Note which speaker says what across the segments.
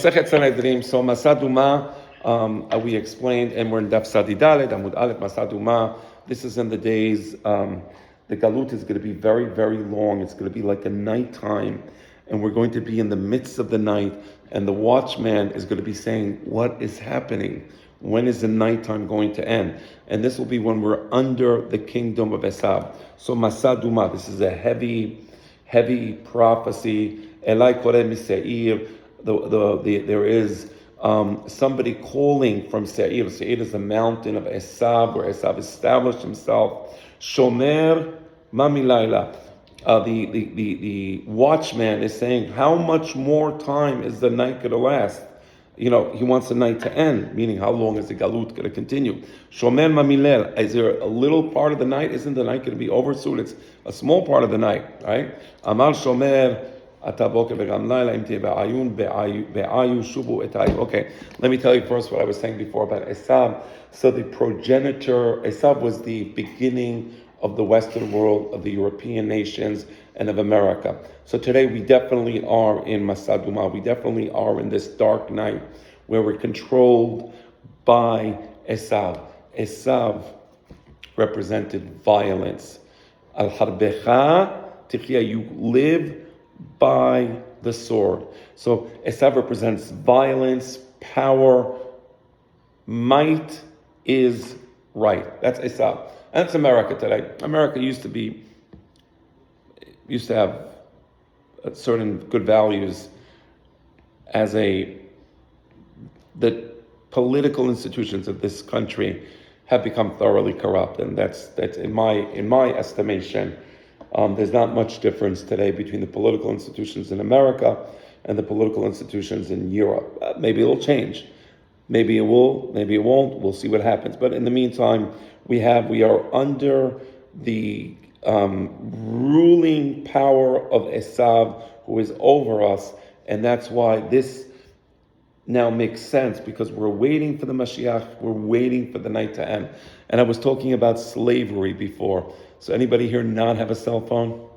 Speaker 1: Masechet Sanhedrin. So Masaduma, we explained, and we're in Daf Sadi Dalet, Amud Aleph, Masaduma. This is in the days, the Galut is going to be very, very long. It's going to be like a nighttime, and we're going to be in the midst of the night, and the watchman is going to be saying, what is happening? When is the nighttime going to end? And this will be when we're under the kingdom of Esav. So Masaduma, this is a heavy, heavy prophecy. Elai Koreh Miseir. There is somebody calling from Seir. Seir is the mountain of Esav, where Esav established himself. Shomer Mamilayla. The watchman is saying, how much more time is the night going to last? He wants the night to end, meaning how long is the galut going to continue? Shomer Mamilel. Is there a little part of the night? Isn't the night going to be over soon? It's a small part of the night, right? Amal Shomer. Okay, let me tell you first what I was saying before about Esav. So the progenitor, Esav was the beginning of the Western world, of the European nations, and of America. So today we definitely are in Masaduma. We definitely are in this dark night where we're controlled by Esav. Esav represented violence. Al-harbecha tichya, you live by the sword. So Esav represents violence, power, might is right. That's Esav. And that's America today. America used to have certain good values the political institutions of this country have become thoroughly corrupt, and that's in my estimation. There's not much difference today between the political institutions in America and the political institutions in Europe. Maybe it'll change. Maybe it will, maybe it won't. We'll see what happens. But in the meantime, we are under the ruling power of Esav, who is over us, and that's why this now makes sense, because we're waiting for the Mashiach, we're waiting for the night to end. And I was talking about slavery before. So anybody here not have a cell phone?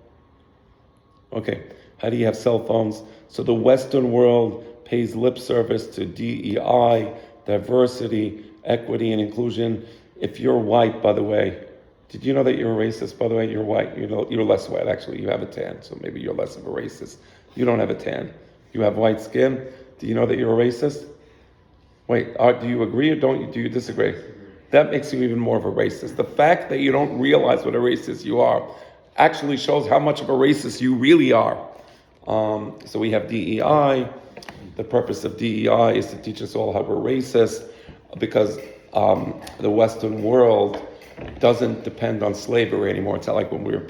Speaker 1: Okay, how do you have cell phones? So the Western world pays lip service to DEI, diversity, equity, and inclusion. If you're white, by the way, did you know that you're a racist? By the way, you're white. You're less white, actually. You have a tan, so maybe you're less of a racist. You don't have a tan. You have white skin. Do you know that you're a racist? Wait, do you agree or do you disagree? That makes you even more of a racist. The fact that you don't realize what a racist you are actually shows how much of a racist you really are. So we have DEI. The purpose of DEI is to teach us all how we're racist, because the Western world doesn't depend on slavery anymore. It's not like when we were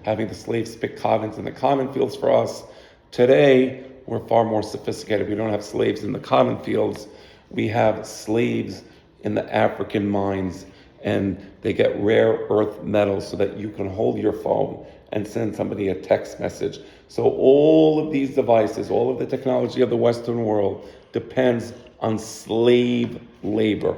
Speaker 1: having the slaves pick cottons in the cotton fields for us. Today, we're far more sophisticated. We don't have slaves in the cotton fields. We have slaves in the African mines, and they get rare earth metals so that you can hold your phone and send somebody a text message. So all of these devices, all of the technology of the Western world depends on slave labor.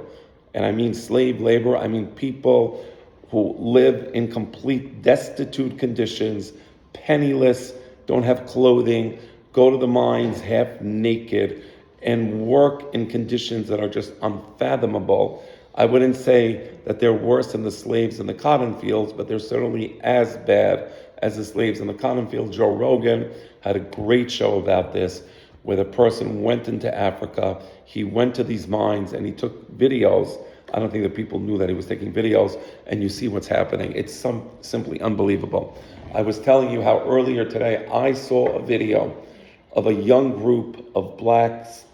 Speaker 1: And I mean slave labor, I mean people who live in complete destitute conditions, penniless, don't have clothing, go to the mines half naked, and work in conditions that are just unfathomable. I wouldn't say that they're worse than the slaves in the cotton fields, but they're certainly as bad as the slaves in the cotton fields. Joe Rogan had a great show about this, where the person went into Africa, he went to these mines, and he took videos. I don't think that people knew that he was taking videos, and you see what's happening. It's simply unbelievable. I was telling you how earlier today I saw a video of a young group of blacks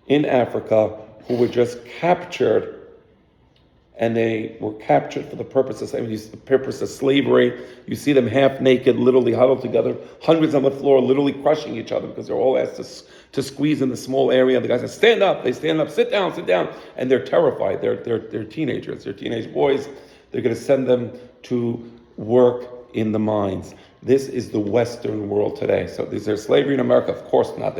Speaker 1: in Africa who were just captured, and they were captured for the purpose of slavery. You see them half naked, literally huddled together, hundreds on the floor, literally crushing each other, because they're all asked to squeeze in the small area. The guys say, stand up, they stand up, sit down, and they're terrified. They're teenagers, they're teenage boys. They're going to send them to work in the mines. This is the Western world today. So is there slavery in America? Of course not.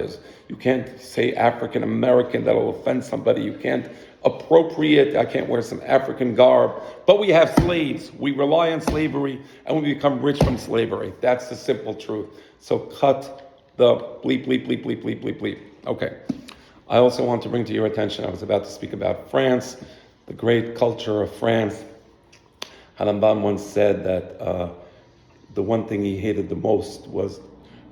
Speaker 1: You can't say African American, that'll offend somebody. You can't appropriate, I can't wear some African garb. But we have slaves. We rely on slavery, and we become rich from slavery. That's the simple truth. So cut the bleep, bleep, bleep, bleep, bleep, bleep, bleep. Okay. I also want to bring to your attention, I was about to speak about France, the great culture of France. Harambam once said that the one thing he hated the most was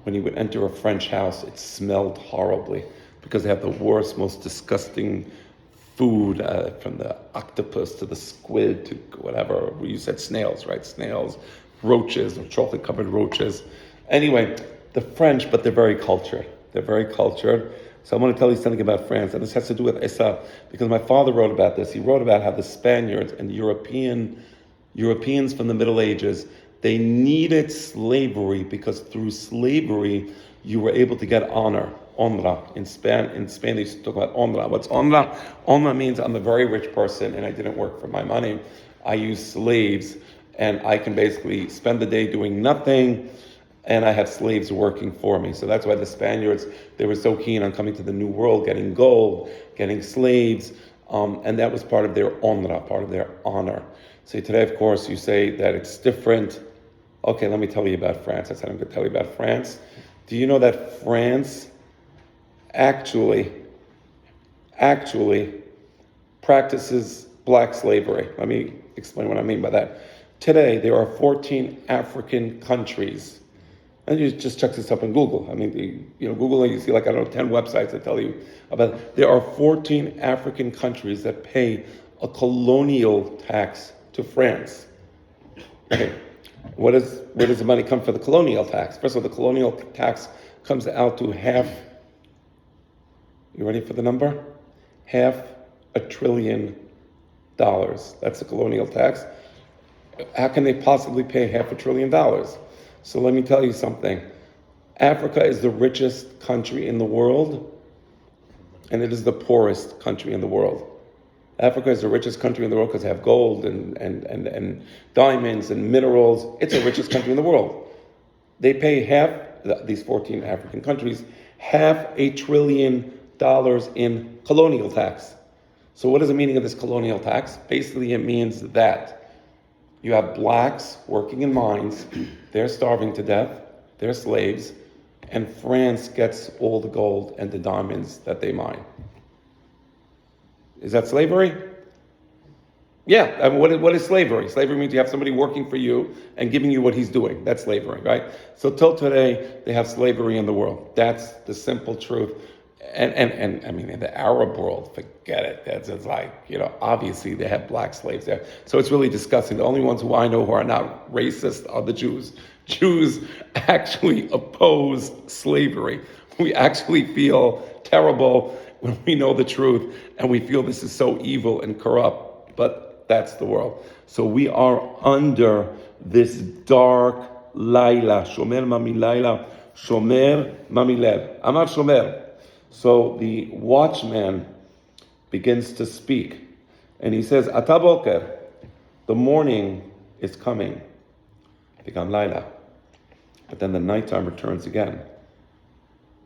Speaker 1: when he would enter a French house, it smelled horribly because they have the worst, most disgusting food, from the octopus to the squid to whatever. You said snails, right? Snails, roaches, or chocolate-covered roaches. Anyway, the French, but they're very cultured. They're very cultured. So I want to tell you something about France, and this has to do with Isa, because my father wrote about this. He wrote about how the Spaniards and Europeans from the Middle Ages, they needed slavery because through slavery you were able to get honor. Honra. In Spanish, they talk about honra. What's honra? Honra means I'm a very rich person and I didn't work for my money. I use slaves and I can basically spend the day doing nothing and I have slaves working for me. So that's why the Spaniards, they were so keen on coming to the New World, getting gold, getting slaves, and that was part of their honra, part of their honor. So today, of course, you say that it's different. Okay, let me tell you about France. I said I'm going to tell you about France. Do you know that France actually practices black slavery? Let me explain what I mean by that. Today, there are 14 African countries. And you just check this up on Google. I mean, Google, and you see 10 websites that tell you about it. There are 14 African countries that pay a colonial tax to France. Okay. Where does the money come for the colonial tax? First of all, the colonial tax comes out to half. You ready for the number? $500 billion. That's the colonial tax. How can they possibly pay $500 billion? So let me tell you something. Africa is the richest country in the world, and it is the poorest country in the world. Africa is the richest country in the world because they have gold and diamonds and minerals. It's the richest country in the world. They pay these 14 African countries, $500 billion in colonial tax. So what is the meaning of this colonial tax? Basically, it means that you have blacks working in mines, they're starving to death, they're slaves, and France gets all the gold and the diamonds that they mine. Is that slavery? Yeah. I mean, what is slavery? Slavery means you have somebody working for you and giving you what he's doing. That's slavery, right? So till today, they have slavery in the world. That's the simple truth. And I mean, in the Arab world, forget it. It's like, obviously they have black slaves there. So it's really disgusting. The only ones who I know who are not racist are the Jews. Jews actually oppose slavery. We actually feel terrible when we know the truth and we feel this is so evil and corrupt. But that's the world. So we are under this dark Laila. Shomer mami Laila. Shomer mami lev. Amar shomer. So the watchman begins to speak. And he says, Ata boker, the morning is coming. Become Laila. But then the nighttime returns again.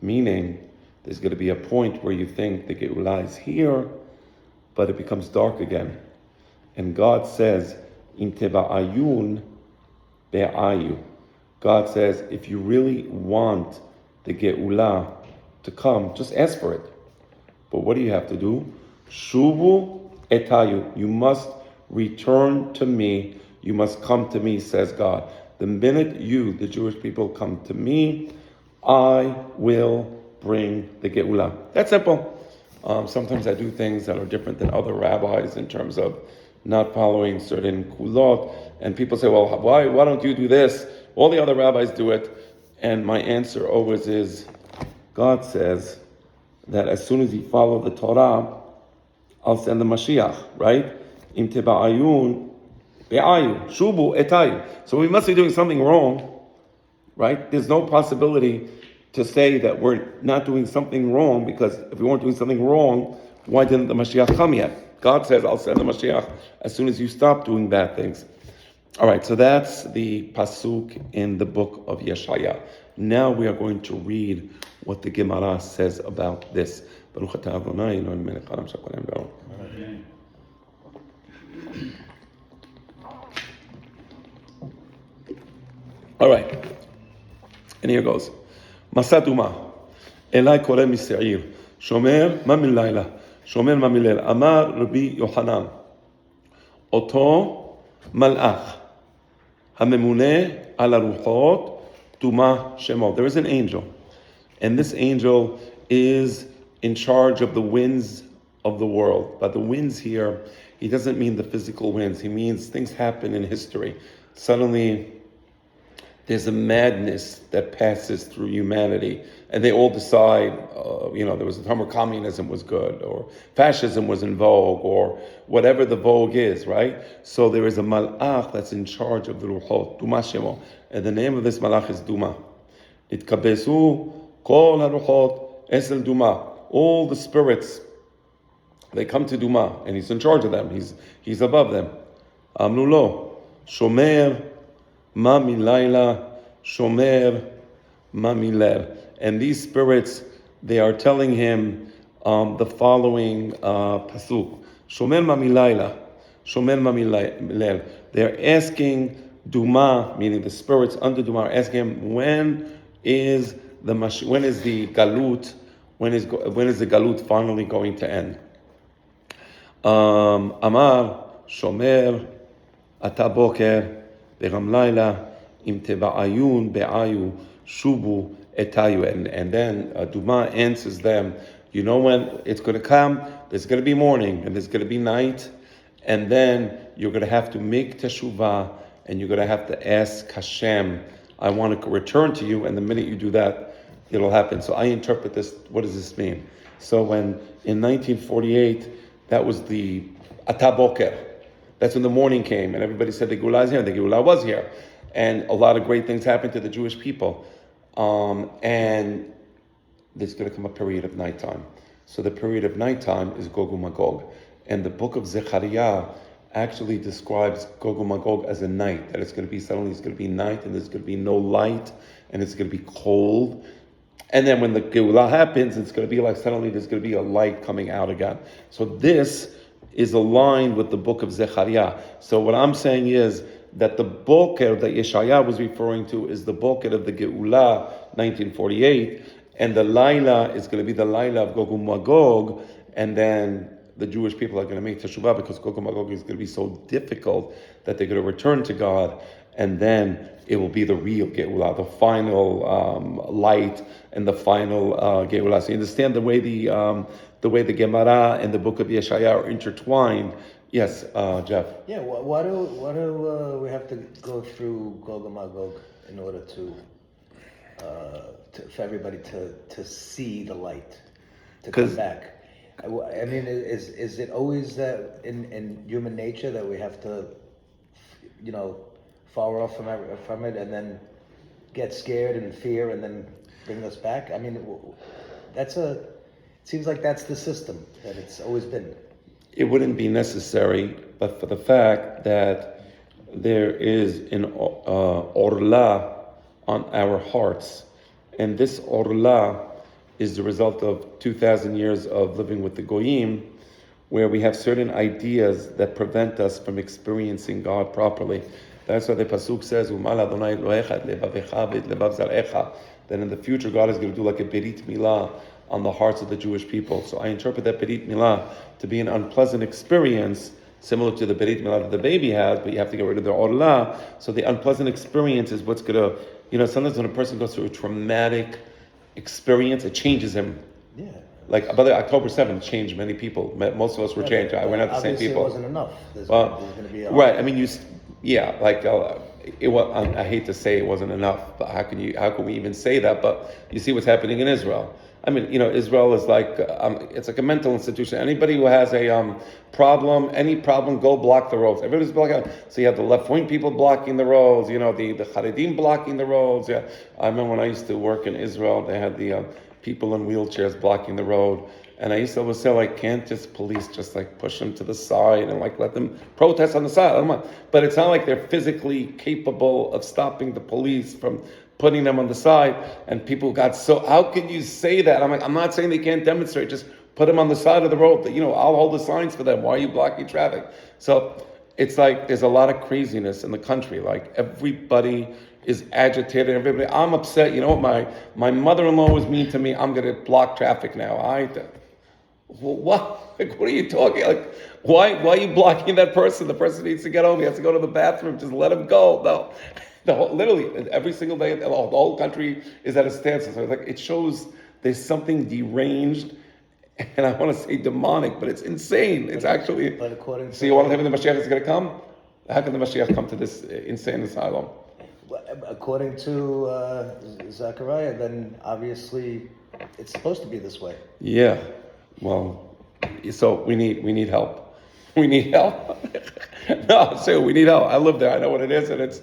Speaker 1: Meaning, there's going to be a point where you think the Geulah is here, but it becomes dark again. And God says, Im teba'ayun be'ayu. God says, if you really want the Geulah to come, just ask for it. But what do you have to do? Shuvu etayu. You must return to me. You must come to me, says God. The minute you, the Jewish people, come to me, I will bring the Geulah. That's simple. Sometimes I do things that are different than other rabbis in terms of not following certain kulot. And people say, well, why don't you do this? All the other rabbis do it. And my answer always is, God says that as soon as you follow the Torah, I'll send the Mashiach, right? Im teba'ayun be'ayu, shubu etayu. So we must be doing something wrong, right? There's no possibility to say that we're not doing something wrong, because if we weren't doing something wrong, why didn't the Mashiach come yet? God says, I'll send the Mashiach as soon as you stop doing bad things. All right, so that's the pasuk in the book of Yeshaya. Now we are going to read what the Gemara says about this. Baruch atah Adonai Eloheinu melech haolam shekol hayom v'aron. All right, and here goes. Masad Umah, Elai koreh miseir, Shomer mamilayla. Shomer mamilel. Amar Rabbi Yohanan. Oto malach. Hamemune ala ruchot tuma shemo. There is an angel. And this angel is in charge of the winds of the world. But the winds here, he doesn't mean the physical winds. He means things happen in history. Suddenly, there's a madness that passes through humanity. And they all decide, there was a time where communism was good, or fascism was in vogue, or whatever the vogue is, right? So there is a malach that's in charge of the ruchot, Duma Shemo. And the name of this malach is Duma. Itkabesu Kol haruchot esel Duma. All the spirits, they come to Duma, and he's in charge of them. He's above them. Amnu lo, shomer ma milayla, shomer ma milel. And these spirits, they are telling him the following pasuk. Shomer ma milayla, shomer ma milel. They're asking Duma, meaning the spirits under Duma, are asking him, when is the galut? When is the galut finally going to end? Amar shomer ata boker beram laila im teba'ayun be'ayu shubu etayu. And then Duma answers them, you know when it's going to come? There's going to be morning and there's going to be night, and then you're going to have to make teshuvah, and you're going to have to ask Hashem, I want to return to you, and the minute you do that, it'll happen. So I interpret this, what does this mean? So when in 1948, that was the Ataboker, that's when the morning came, and everybody said the Geulah is here, the Geulah was here. And a lot of great things happened to the Jewish people. And there's going to come a period of nighttime. So the period of nighttime is Gog uMagog. And the book of Zechariah actually describes Gog uMagog as a night, that suddenly it's going to be night, and there's going to be no light, and it's going to be cold. And then when the Geulah happens, it's going to be like suddenly there's going to be a light coming out again. So this is aligned with the book of Zechariah. So what I'm saying is that the Boker that Yeshaya was referring to is the Boker of the Geulah, 1948, and the Laila is going to be the Laila of Gog uMagog, and then the Jewish people are going to make teshuvah because Gog uMagog is going to be so difficult that they're going to return to God, and then it will be the real Geulah, the final light and the final Geulah. So you understand the way the Gemara and the book of Yeshaya are intertwined. Yes, Jeff.
Speaker 2: Yeah. Why do we have to go through Gog and Magog in order for everybody to see the light, to come back? I mean, is it always that in human nature that we have to, far off from it and then get scared and fear and then bring us back? I mean, it seems like that's the system that it's always been.
Speaker 1: It wouldn't be necessary, but for the fact that there is an orla on our hearts, and this orla is the result of 2,000 years of living with the Goyim, where we have certain ideas that prevent us from experiencing God properly. That's why the Pasuk says, that in the future God is going to do like a Berit Milah on the hearts of the Jewish people. So I interpret that Berit Milah to be an unpleasant experience, similar to the Berit Milah that the baby has, but you have to get rid of their Orlah. So the unpleasant experience is what's going to, sometimes when a person goes through a traumatic experience, it changes him.
Speaker 2: Yeah.
Speaker 1: Like, by the way, October 7th changed many people. Most of us were changed. We're not the same people.
Speaker 2: It wasn't enough. There's going to be
Speaker 1: right. I mean, I hate to say it wasn't enough, but how can we even say that? But you see what's happening in Israel. I mean, Israel is like, it's like a mental institution. Anybody who has a any problem, go block the roads. Everybody's blocking. So you have the left-wing people blocking the roads, the Haredim blocking the roads. Yeah, I remember when I used to work in Israel, they had the people in wheelchairs blocking the road. And I used to always say, can't police just push them to the side and let them protest on the side? But it's not like they're physically capable of stopping the police from putting them on the side. And people got how can you say that? I'm not saying they can't demonstrate, just put them on the side of the road. I'll hold the signs for them. Why are you blocking traffic? So it's there's a lot of craziness in the country. Everybody is agitated. Everybody, I'm upset. You know what? My mother-in-law was mean to me. I'm going to block traffic now. Well, what? Like, what are you talking? Like, why are you blocking that person? The person needs to get home. He has to go to the bathroom. Just let him go. No, literally every single day, the whole country is at a standstill. So like, it shows there's something deranged, and I want to say demonic, but it's insane. It's actually.
Speaker 2: But according to,
Speaker 1: so you want to tell me the Mashiach is going to come? How can the Mashiach come to this insane asylum?
Speaker 2: according to Zechariah, then obviously it's supposed to be this way.
Speaker 1: Yeah. Well, so we need help. We need help. No, so we need help. I live there. I know what it is, and it's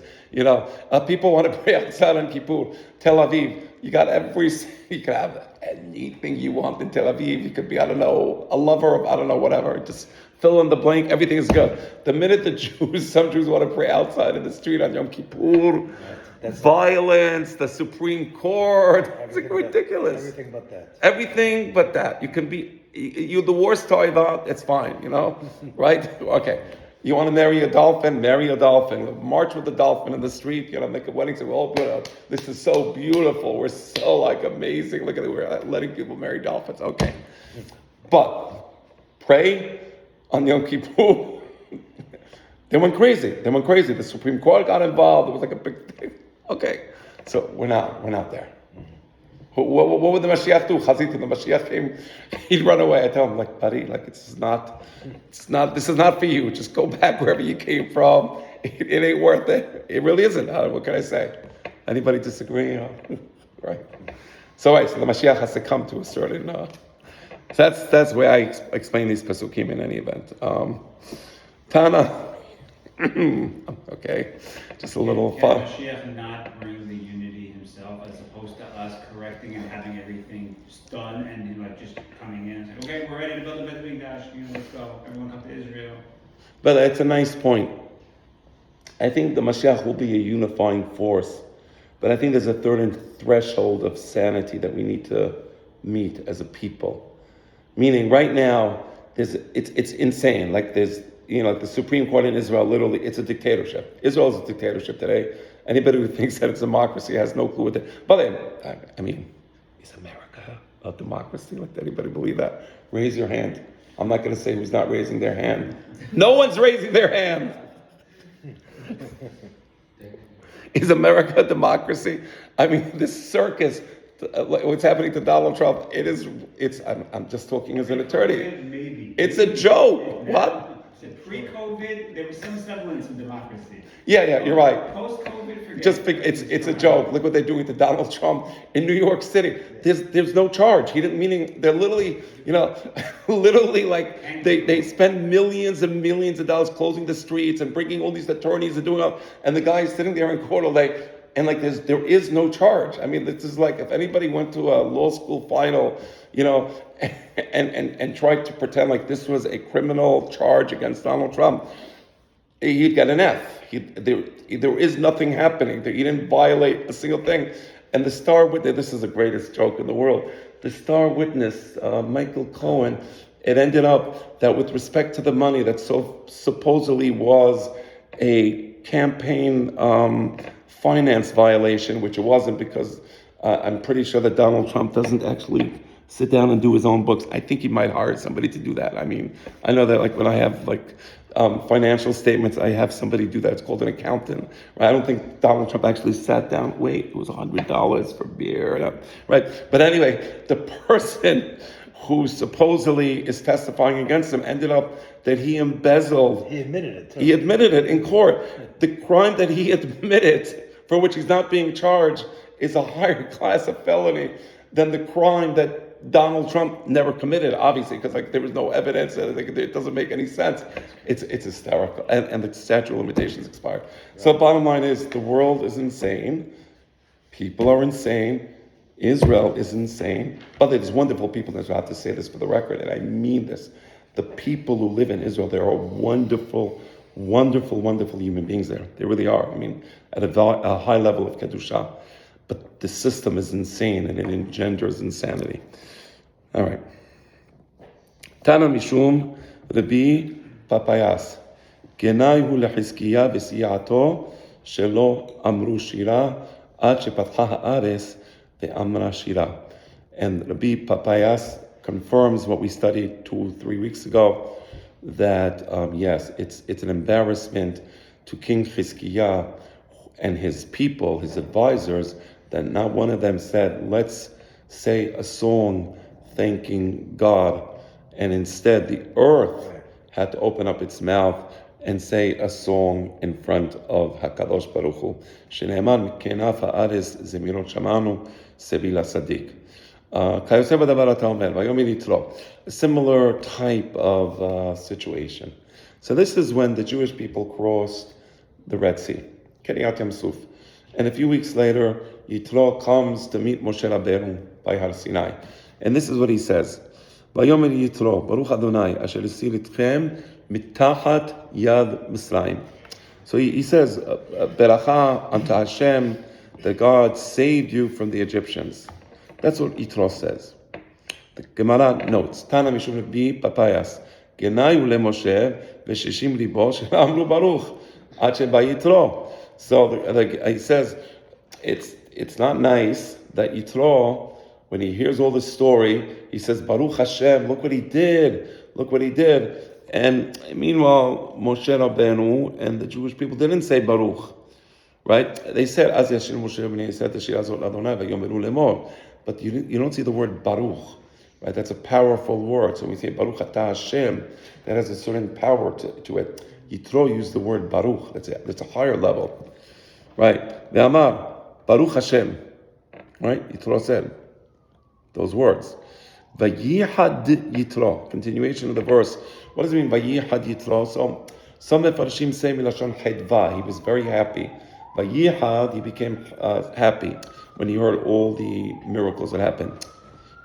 Speaker 1: people want to pray outside on Kippur. Tel Aviv, you can have anything you want in Tel Aviv. You could be, I don't know, a lover of, I don't know, whatever. Just fill in the blank. Everything is good. The minute some Jews want to pray outside in the street on Yom Kippur, violence, the Supreme Court. It's like ridiculous.
Speaker 2: Everything but that.
Speaker 1: Everything but that. You can be, you're the worst toiva, it's fine, right? Okay. You want to marry a dolphin? Marry a dolphin. March with the dolphin in the street. Make a wedding. Say, well, this is so beautiful. We're so amazing. Look at it. We're letting people marry dolphins. Okay. But pray on Yom Kippur. They went crazy. The Supreme Court got involved. It was like a big thing. Okay. So we're not there. What would the Mashiach do? Chazit, when the Mashiach came, he'd run away. I tell him, buddy, this is not for you. Just go back wherever you came from. It ain't worth it. It really isn't. What can I say? Anybody disagree? Right. So the Mashiach has to come to a certain. That's where I explain these pesukim in any event. Tana. Okay, just a little fun.
Speaker 3: Mashiach not bring the unity himself, as opposed to us correcting and having everything just done and just coming in and saying, okay, we're ready to build a big dash. Let's go. Everyone come to Israel.
Speaker 1: But it's a nice point. I think the Mashiach will be a unifying force, but I think there's a certain threshold of sanity that we need to meet as a people. Meaning, right now, it's insane. There's the Supreme Court in Israel, literally, it's a dictatorship. Israel is a dictatorship today. Anybody who thinks that it's democracy has no clue what it. But is America a democracy? Anybody believe that? Raise your hand. I'm not going to say who's not raising their hand. No one's raising their hand. Is America a democracy? This circus, what's happening to Donald Trump, I'm just talking as an attorney.
Speaker 3: Maybe.
Speaker 1: It's a joke. What?
Speaker 3: Pre-COVID, there was some semblance of democracy.
Speaker 1: Yeah, you're right.
Speaker 3: Post-COVID, forget
Speaker 1: it's a joke. Look what they're doing to Donald Trump in New York City. There's no charge. Meaning they're literally, they spend millions and millions of dollars closing the streets and bringing all these attorneys and doing all, and the guy's sitting there in court all day, and there is no charge. This is if anybody went to a law school final, and tried to pretend this was a criminal charge against Donald Trump, he'd get an F. There is nothing happening. He didn't violate a single thing. And the star witness, this is the greatest joke in the world, the star witness, Michael Cohen, it ended up that with respect to the money that supposedly was a campaign finance violation, which it wasn't, because I'm pretty sure that Donald Trump doesn't actually sit down and do his own books. I think he might hire somebody to do that. I know that when I have financial statements, I have somebody do that. It's called an accountant. Right? I don't think Donald Trump actually sat down. Wait, it was $100 for beer. Right? But anyway, the person who supposedly is testifying against him ended up that he embezzled.
Speaker 2: He admitted it too.
Speaker 1: He admitted it in court. The crime that he admitted, for which he's not being charged, is a higher class of felony than the crime that Donald Trump never committed, obviously, because there was no evidence, and it doesn't make any sense. It's hysterical, and the statute of limitations expired. Right. So bottom line is, the world is insane. People are insane. Israel is insane. But there's wonderful people in Israel. I have to say this for the record, and I mean this. The people who live in Israel, they are wonderful, wonderful, wonderful human beings there. They really are. At a high level of Kedusha. But the system is insane, and it engenders insanity. All right. Tana mishum Rabbi Papayas. Genai hu lehizkiya v'siyato שלא אמרו שירה עד שפתחה הארץ ואמרה שירה. And Rabbi Papayas confirms what we studied 2-3 weeks ago, that yes, it's an embarrassment to King Chizkiah and his people, his advisors, that not one of them said, let's say a song thanking God, and instead the earth had to open up its mouth and say a song in front of HaKadosh Baruch Hu. שנאמר, מכנף הארץ זמירות שמענו, סביל הצדיק. כיוצא בדבר אתה אומר, ויאמר יתרו. A similar type of situation. So this is when the Jewish people crossed the Red Sea, Kiryat Yam Suf. And a few weeks later, Yitro comes to meet Moshe Rabbeinu by Har Sinai. And this is what he says. ויאמר יתרו, ברוך אדוני, אשר הסיר אתכם מתחת יד מצרים. So he says, Beracha unto Hashem, that God saved you from the Egyptians. That's what Yitro says. The Gemara notes, Tana Mishum Rabbi Papayas, Genayu leMoshe v'shishim libo she'amru baruch ad sheba Yitro. So he says, it's not nice that Yitro, when he hears all this story, he says, Baruch Hashem, look what he did. And meanwhile, Moshe Rabbeinu and the Jewish people didn't say Baruch, right? They said, Az Yashir Moshe Rabbeinu said, Shirazot Adonai v'yomeru lemor. But you don't see the word Baruch, right? That's a powerful word. So we say Baruch Atah Hashem, that has a certain power to it. Yitro used the word Baruch. That's a higher level, right? Ve'amar Baruch Hashem, right? Yitro said those words. Vayihad Yitro. Continuation of the verse. What does it mean? Vayihad Yitro. So some Mefarshim say milashon chedva. He was very happy. Vayihad, he became happy when he heard all the miracles that happened.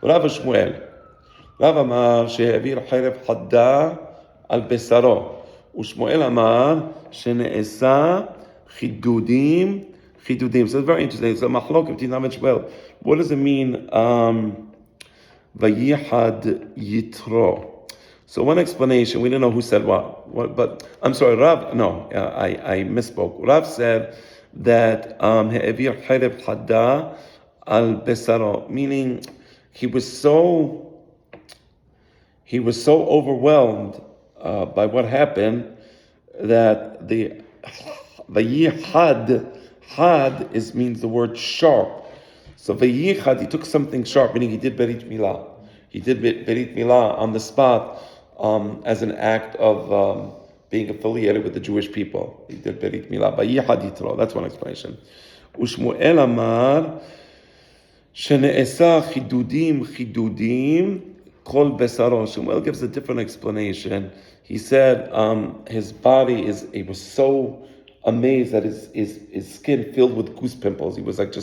Speaker 1: Rav Shmuel. Rav Amar she'avir chayrev hadda al besaro. Ushmuel Amar she'ne'esa chidudim. So it's very interesting. It's a machlok between Rav and Shmuel. What does it mean? Vayihad Yitro. So one explanation, we don't know who said what, but I'm sorry, Rav, no, I misspoke. Rav said that He'evir Hareb Hadda al Besaro, meaning he was so overwhelmed by what happened that the Vayihad, had means the word sharp. So Vayichad, he took something sharp, meaning he did Berit Milah. He did Berit Milah on the spot as an act of being affiliated with the Jewish people. He did Berit Milah. Vayichad Yitro, that's one explanation. Ushmuel Amar, Shene'esa chidudim kol besaro. Shmuel gives a different explanation. He said his body he was so amazed that his skin filled with goose pimples. He was like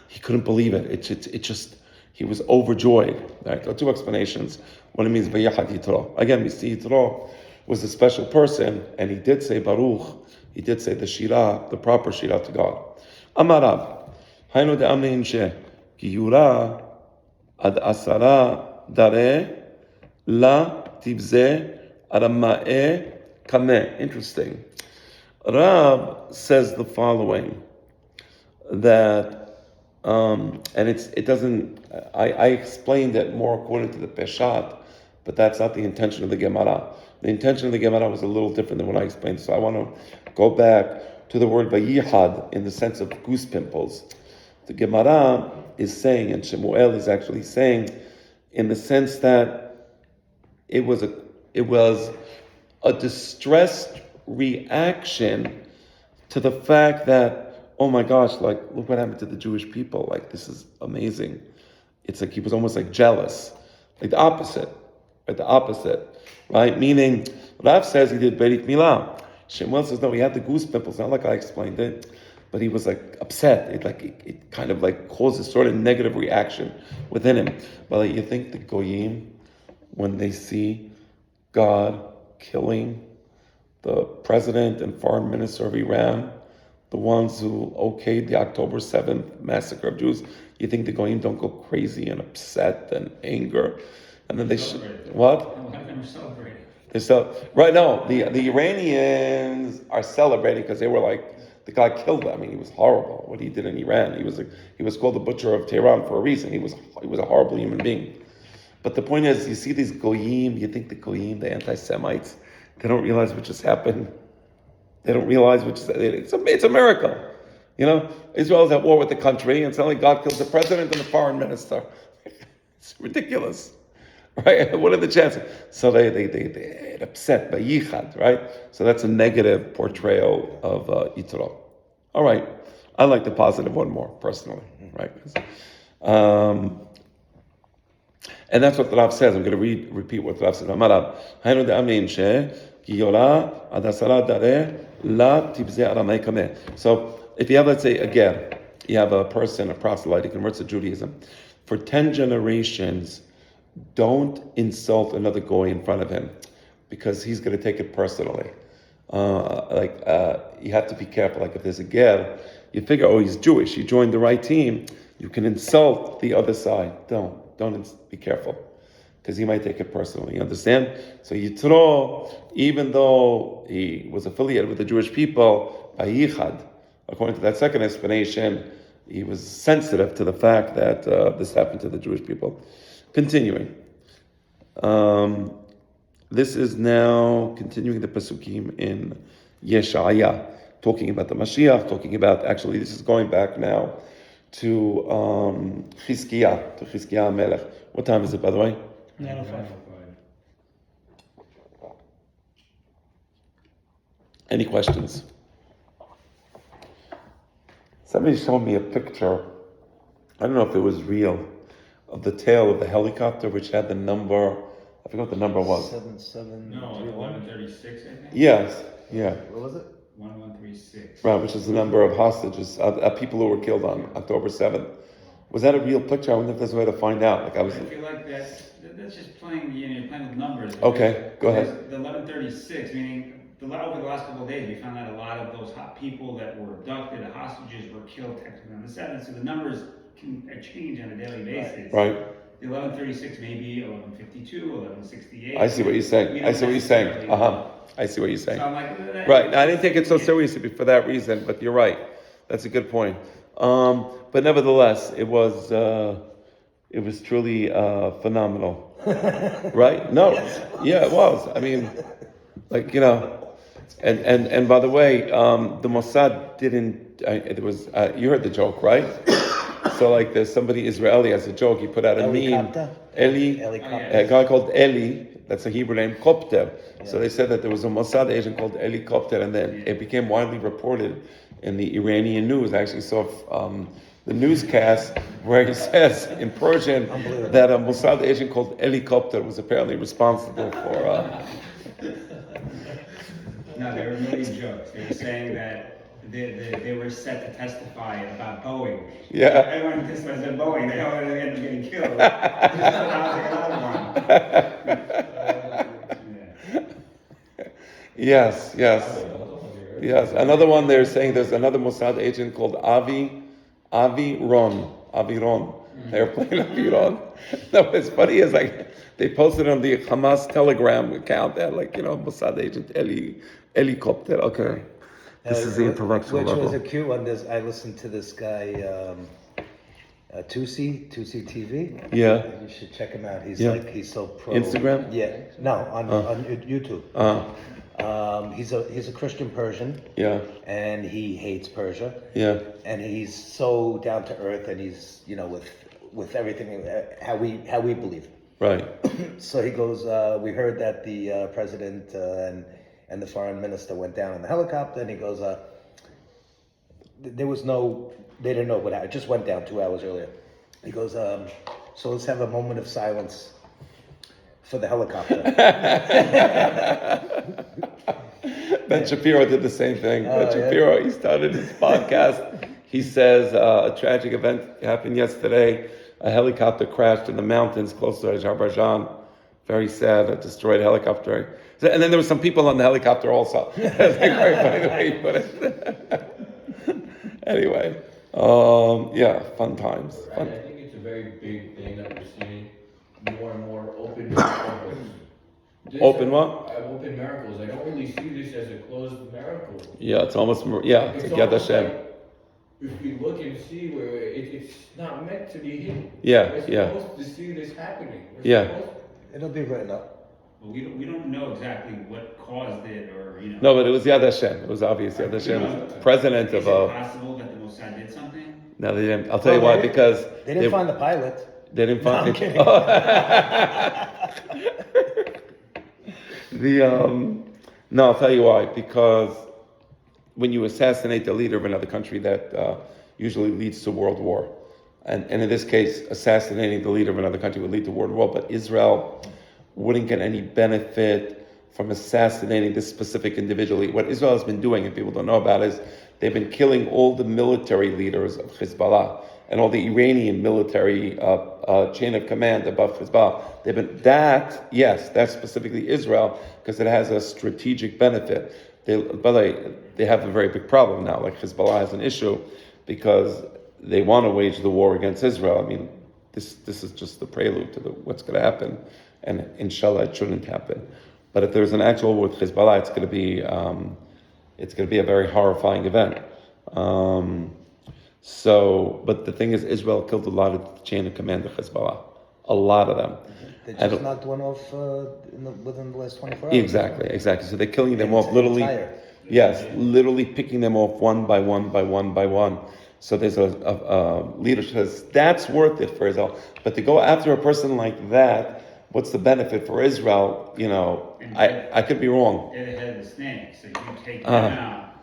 Speaker 1: he couldn't believe it. He was overjoyed. Right? There are two explanations. One it means Vayachad Yitro. Again, we see Yitro was a special person, and he did say Baruch. He did say the Shirah, the proper Shirah to God. Amarav, Hayno de Amnein She, Giyura ad Asara Dare La Tivze Arama'e Kameh. Interesting. Rab says the following, that and it doesn't. I explained it more according to the Peshat, but that's not the intention of the Gemara. The intention of the Gemara was a little different than what I explained. So I want to go back to the word Vayihad in the sense of goose pimples. The Gemara is saying, and Shemuel is actually saying, in the sense that it was a distressed reaction to the fact that, oh my gosh, like, look what happened to the Jewish people. Like, this is amazing. It's like he was almost like jealous. Like the opposite. Right? Meaning, Rav says he did Berit Milah. Shemuel says, no, he had the goose pimples, not like I explained it. But he was like upset. It kind of like caused a sort of negative reaction within him. But like, you think the Goyim, when they see God killing the president and foreign minister of Iran, the ones who okayed the October 7th massacre of Jews, you think the Goyim don't go crazy and upset and anger? And then they what?
Speaker 3: Celebrating.
Speaker 1: Right now, the Iranians are celebrating because they were like, The guy killed them. I mean, he was horrible. What he did in Iran, he was called the butcher of Tehran for a reason. He was a horrible human being. But the point is, you see these goyim. You think the goyim, the anti-Semites, they don't realize what just happened. They don't realize it's a miracle. You know, Israel is at war with the country, and suddenly God kills the president and the foreign minister. It's ridiculous. Right? What are the chances? So they get upset by Yichad, right? So that's a negative portrayal of Yitro. All right. I like the positive one more, personally, right? And that's what the Rav says. I'm going to repeat what the Rav says. Amar Rav, Haynu de'amin she Giyora ad asara dareh la tibzeh aramei kameh. So if you have, let's say, a ger, you have a person, a proselyte, he converts to Judaism. For 10 generations, don't insult another goy in front of him, because he's going to take it personally. You have to be careful. Like if there's a ger, you figure, oh, he's Jewish, he joined the right team. You can insult the other side. Don't be careful, because he might take it personally. You understand? So Yitro, even though he was affiliated with the Jewish people by Yichad, according to that second explanation, he was sensitive to the fact that this happened to the Jewish people. Continuing. This is now continuing the Pesukim in Yeshaya, talking about the Mashiach, talking about, actually, this is going back now to Chizkiah Melech. What time is it, by the way?
Speaker 2: 9:05.
Speaker 1: Any questions? Somebody showed me a picture, I don't know if it was real, of the tail of the helicopter, which had the number, I forgot what the number was.
Speaker 2: 7731.
Speaker 3: 1136, I think.
Speaker 1: Yes, yeah.
Speaker 2: What was it?
Speaker 3: 1136.
Speaker 1: Right, which is the number of hostages, people who were killed on October 7th. Was that a real picture? I wonder if there's a way to find out.
Speaker 3: I feel like that's just playing, you're playing with numbers.
Speaker 1: Okay, go ahead.
Speaker 3: The 1136, meaning over the last couple of days, we found out a lot of those people that were abducted, the hostages were killed technically on the 7th, so the numbers can change on a daily basis.
Speaker 1: Right.
Speaker 3: The 1136 may be 1152, 1168.
Speaker 1: I see what you're saying. I see what you're saying. I see what you're saying.
Speaker 3: So I'm like,
Speaker 1: right. Now, I didn't take it so seriously for that reason, but you're right. That's a good point. But nevertheless, it was truly phenomenal. Right? No. Yeah, it was. I mean, like, and by the way, the Mossad didn't. It was. You heard the joke, right? So like, there's somebody Israeli as a joke. He put out a meme. A guy called Eli. That's a Hebrew name, Kopter. Yeah. So they said that there was a Mossad agent called Eli Kopter, and then it became widely reported in the Iranian news. I actually saw the newscast where he says in Persian that a Mossad agent called Eli Kopter was apparently responsible for.
Speaker 3: No, they were making jokes. They were saying that they were set to testify about Boeing.
Speaker 1: Yeah.
Speaker 3: Everyone testifies about Boeing. They all ended up getting killed.
Speaker 1: Yes. Another one, they're saying there's another Mossad agent called Avi Ron. They're playing Avi Ron. No, what's funny is like they posted on the Hamas Telegram account that Mossad agent helicopter. Okay. This is the intellectual level.
Speaker 2: Which was a cute one. I listened to this guy, Tusi TV.
Speaker 1: Yeah.
Speaker 2: You should check him out. He's so pro.
Speaker 1: Instagram?
Speaker 2: Yeah. No, on YouTube. He's a Christian Persian.
Speaker 1: Yeah.
Speaker 2: And he hates Persia.
Speaker 1: Yeah.
Speaker 2: And he's so down to earth, and he's with everything how we believe.
Speaker 1: Right.
Speaker 2: So he goes. We heard that the president and the foreign minister went down in the helicopter, and he goes. They didn't know what happened. It just went down 2 hours earlier. He goes. So let's have a moment of silence for the helicopter.
Speaker 1: Ben Shapiro did the same thing. Ben Shapiro, he started his podcast. He says a tragic event happened yesterday. A helicopter crashed in the mountains close to Azerbaijan. Very sad, a destroyed helicopter. And then there were some people on the helicopter also. That's like very funny the way he put it. Anyway, fun times.
Speaker 4: Right, I think it's a very big thing that we're seeing more and more open
Speaker 1: Open what?
Speaker 4: Open miracles. I don't really see this as a closed miracle.
Speaker 1: Yeah, it's almost, yeah, it's a Yad
Speaker 4: almost
Speaker 1: Hashem.
Speaker 4: like, if we look and see where it's not meant to be hidden.
Speaker 1: Yeah,
Speaker 4: We're
Speaker 1: yeah.
Speaker 4: supposed to see this happening.
Speaker 1: Yeah.
Speaker 2: It'll be written up.
Speaker 3: But we don't know exactly what caused it, or
Speaker 1: No, but it was Yad Hashem. It was obvious Yad Hashem was president
Speaker 3: Is
Speaker 1: of
Speaker 3: it
Speaker 1: a.
Speaker 3: possible that the Mossad did something?
Speaker 1: No, they didn't. I'll tell you why. Because
Speaker 2: They didn't find the pilot.
Speaker 1: They didn't
Speaker 2: No,
Speaker 1: find
Speaker 2: I'm
Speaker 1: it.
Speaker 2: kidding.
Speaker 1: No, I'll tell you why. Because when you assassinate the leader of another country, that usually leads to world war. And in this case, assassinating the leader of another country would lead to world war. But Israel wouldn't get any benefit from assassinating this specific individual. What Israel has been doing, if people don't know about it, is they've been killing all the military leaders of Hezbollah and all the Iranian military chain of command above Hezbollah. They've been that's specifically Israel, because it has a strategic benefit. They have a very big problem now. Like Hezbollah has an issue because they want to wage the war against Israel. I mean, this is just the prelude to what's going to happen, and inshallah it shouldn't happen. But if there's an actual war with Hezbollah, it's going to be a very horrifying event. But the thing is, Israel killed a lot of the chain of command of Hezbollah, a lot of them.
Speaker 2: They just knocked one off within the last 24 hours.
Speaker 1: Exactly. So they're killing them off literally. Yes, literally picking them off one by one. So there's a leadership that's worth it for Israel. But to go after a person like that, what's the benefit for Israel? I could be wrong.
Speaker 3: They're the head of the snake, so you take them out.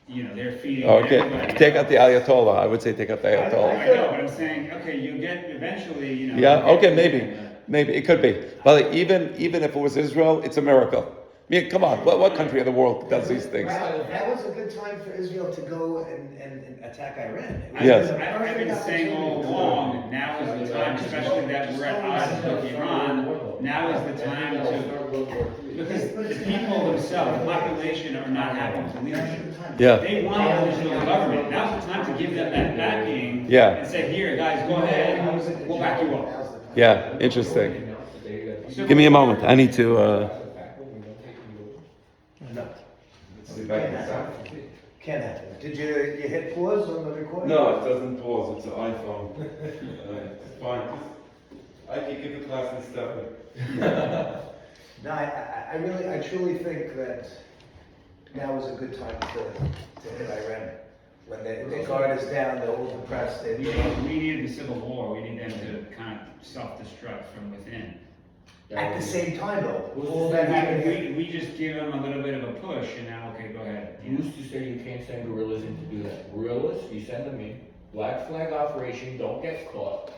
Speaker 3: They're feeding
Speaker 1: Okay,
Speaker 3: everybody.
Speaker 1: take out the Ayatollah. I would say take out the Ayatollah.
Speaker 3: I know, but I'm saying, okay, you get eventually,
Speaker 1: Yeah, okay, maybe it could be. But even if it was Israel, it's a miracle. I mean, come on, what country in the world does these things?
Speaker 2: That was a good time for Israel to go and attack Iran.
Speaker 1: Yes.
Speaker 3: I've been saying all along, now is the time, especially that we're at odds with Iran, now is the time to, because the people themselves, the population are not happy with the leadership.
Speaker 1: Yeah.
Speaker 3: They want a regional government. Now's the time to give them that backing.
Speaker 1: Yeah.
Speaker 3: And say, here, guys, go ahead, we'll back you up.
Speaker 1: Yeah, interesting. Give me a moment. I need to.
Speaker 2: Can't happen. Did you hit pause on the recording?
Speaker 1: No, it doesn't pause. It's an iPhone. It's fine. I can give the class and stuff.
Speaker 2: No, I truly think that now is a good time to hit Iran. When the guard is down, they're all depressed.
Speaker 3: We need the civil war. We need them to kind of self-destruct from within.
Speaker 2: At the same time, though,
Speaker 3: We just give them a little bit of a push, and now, okay, go ahead.
Speaker 4: You used to say you can't send guerrillas in to do that. Guerrillas, you send them in. Black flag operation, don't get caught.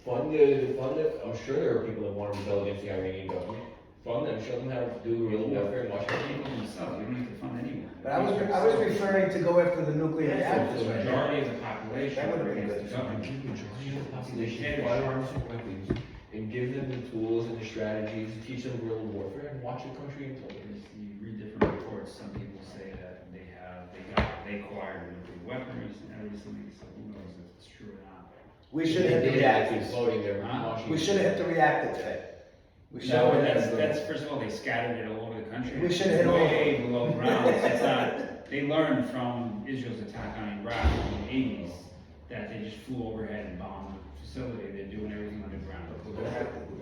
Speaker 4: Fund it. I'm sure there are people that want to rebel against the Iranian government. Fund them, show them how to do guerrilla warfare and watch them.
Speaker 3: People themselves, we don't need to fund anyone.
Speaker 2: But I was referring to go after the nuclear reactors
Speaker 3: The
Speaker 2: right now.
Speaker 3: majority of the population
Speaker 2: That would have been
Speaker 3: against
Speaker 2: good.
Speaker 3: the government.
Speaker 4: Majority of the population, firearms and weapons, and give them the tools and the strategies, teach them guerrilla warfare, and watch the country implode.
Speaker 3: You read different reports, some people say that they acquired nuclear weapons and everything, so who knows if it's true or not.
Speaker 2: We should have hit the
Speaker 4: It's
Speaker 2: reactors.
Speaker 4: imploding there.
Speaker 2: We should have hit the reactor today. We should
Speaker 3: No,
Speaker 2: have.
Speaker 3: that's first of all, they scattered it all over the country.
Speaker 2: We should hit all
Speaker 3: way below ground. It's not. They learned from Israel's attack on Iraq in the '80s that they just flew overhead and bombed the facility. They're doing everything underground.
Speaker 2: We're gonna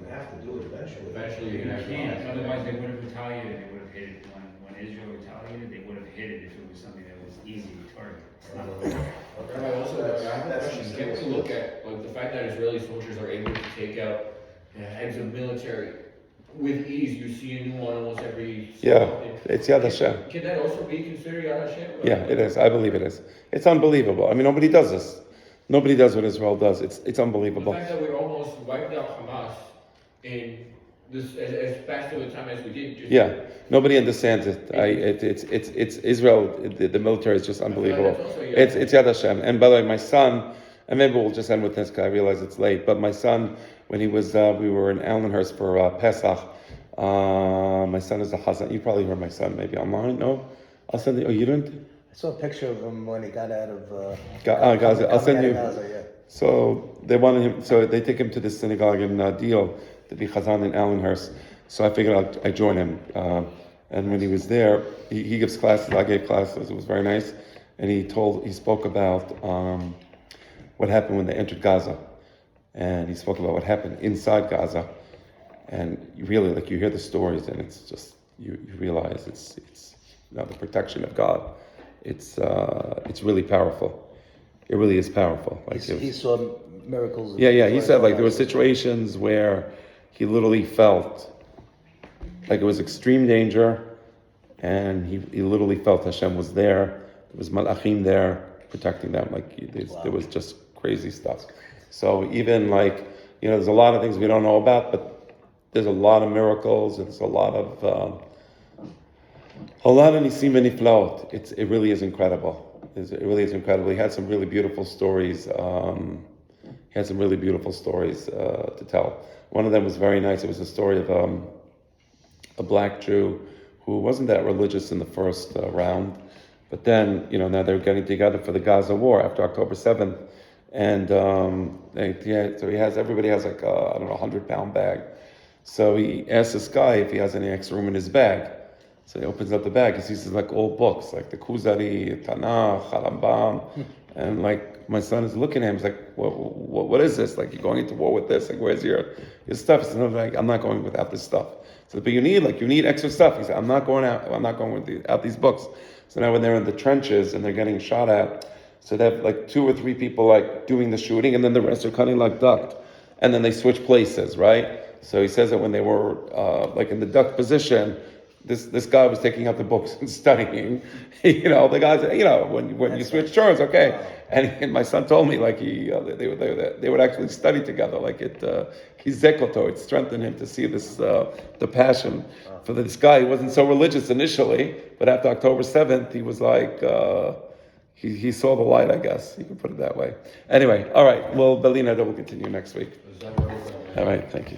Speaker 2: have to do it eventually.
Speaker 4: Eventually,
Speaker 3: They
Speaker 4: you're gonna have to.
Speaker 3: can't. Otherwise, they would have retaliated. They would have hit it when Israel retaliated. They would have hit it if it was something that was easy to target. It's not.
Speaker 4: Rabbi, also, I have a question. Can we look at the fact that Israeli soldiers are able to take out heads of military with ease? You see a new one almost every.
Speaker 1: It's Yad Hashem.
Speaker 4: Can that also be considered Yad Hashem?
Speaker 1: Yeah, it is. I believe it is. It's unbelievable. I mean, nobody does this. Nobody does what Israel does. It's unbelievable.
Speaker 4: The fact that we almost wiped out Hamas in this as fast of a time as we did.
Speaker 1: Nobody understands it. It's Israel. The military is just unbelievable. It's Yad Hashem. And by the way, my son, and maybe we'll just end with this because I realize it's late. But my son, when he was, we were in Allenhurst for Pesach. My son is a Hazan. You probably heard my son maybe online. No, I'll send you. Oh, you didn't?
Speaker 2: I saw a picture of him when he got out of
Speaker 1: Gaza. I'll send you.
Speaker 2: Gaza, yeah.
Speaker 1: So they wanted him. So they take him to the synagogue in Deal to be Chazan in Allenhurst. So I figured I'd join him. And when he was there, he gives classes. I gave classes. It was very nice. And he spoke about what happened when they entered Gaza, and he spoke about what happened inside Gaza. And you really, like, you hear the stories, and it's just you realize it's the protection of God. It's really powerful. It really is powerful. Like
Speaker 2: He saw miracles.
Speaker 1: yeah. He said like there were situations where he literally felt like it was extreme danger, and he literally felt Hashem was there. There was malachim there protecting them. Like there was just crazy stuff. So even like there's a lot of things we don't know about, but there's a lot of miracles. There's a lot of nisim and niflaot. It really is incredible. It really is incredible. He had some really beautiful stories. To tell. One of them was very nice. It was a story of a black Jew who wasn't that religious in the first round, but then now they're getting together for the Gaza war after October 7th, and everybody has like 100-pound bag. So he asks this guy if he has any extra room in his bag. So he opens up the bag. He sees like old books, like the Kuzari, Tanakh, Rambam, and like my son is looking at him. He's like, "What is this? Like, you're going into war with this? Like, where's your stuff?" He said, "No, like, I'm not going without this stuff." So, but you need extra stuff. He said, "I'm not going without these books." So now when they're in the trenches and they're getting shot at, so they have like 2 or 3 people like doing the shooting, and then the rest are cutting like duct, and then they switch places, right? So he says that when they were like in the duct position, this guy was taking out the books and studying. The guys, when you switch turns, okay. And my son told me like they would actually study together. Like it strengthened him to see this the passion for this guy. He wasn't so religious initially, but after October 7th, he was like he saw the light. I guess you can put it that way. Anyway, all right. Well, Belina, we'll continue next week. All right. Thank you.